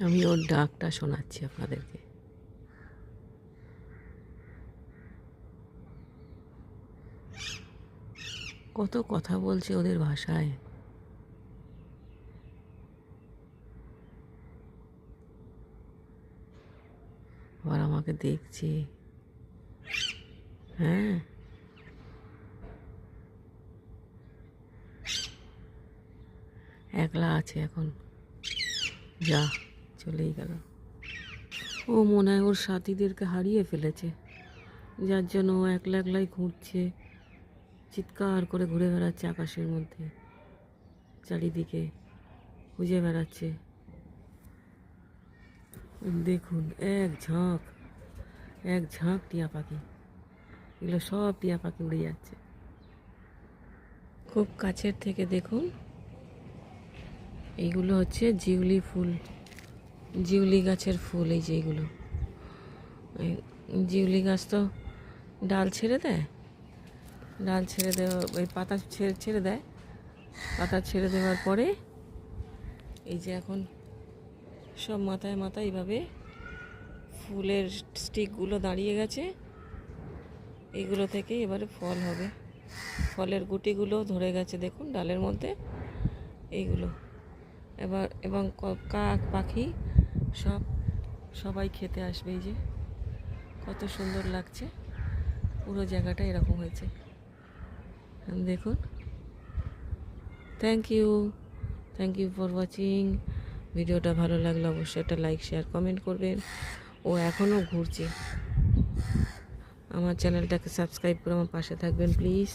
আমি ওর ডাকটা শোনাচ্ছি আপনাদেরকে। কত কথা বলছে ওদের ভাষায়। আবার আমাকে দেখছে। হ্যাঁ, একলা আছে এখন। যা, চলেই গেল। ও মনে হয় ওর সাথীদেরকে হারিয়ে ফেলেছে, যার জন্য ও একলা একলাই ঘুরছে, চিৎকার করে ঘুরে বেড়াচ্ছে আকাশের মধ্যে, চারিদিকে খুঁজে বেড়াচ্ছে। দেখুন, এক ঝাঁক টিয়া পাখি। এগুলো সব টিয়া পাখি উড়ে যাচ্ছে। খুব কাছের থেকে দেখুন, এইগুলো হচ্ছে জিউলি ফুল, জিউলি গাছের ফুল। এই যে এইগুলো জিউলি গাছ তো ডাল ছেড়ে দেয়, ডাল ছেড়ে দেওয়া, ওই পাতা ছেড়ে দেয়। পাতা ছেড়ে দেওয়ার পরে এই যে এখন সব মাথায় মাথায় এইভাবে ফুলের স্টিকগুলো দাঁড়িয়ে গেছে। এইগুলো থেকে এবারে ফল হবে। ফলের গুটিগুলো ধরে গেছে দেখুন ডালের মধ্যে এইগুলো। এবং কাক পাখি সবাই খেতে আসবে। এই যে কত সুন্দর লাগছে, পুরো জায়গাটা এরকম হয়েছে দেখুন। Thank you for watching. ভিডিওটা ভালো লাগলে অবশ্যই একটা লাইক, শেয়ার, কমেন্ট করবেন। ও এখনও ঘুরছে। আমার চ্যানেলটাকে সাবস্ক্রাইব করে আমার পাশে থাকবেন প্লিজ।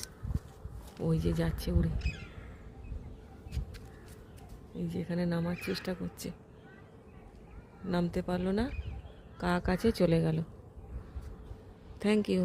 ওই যে যাচ্ছে উড়ে, এই যে এখানে নামার চেষ্টা করছে, নামতে পারলো না, কাক আছে চলে গেল। Thank you.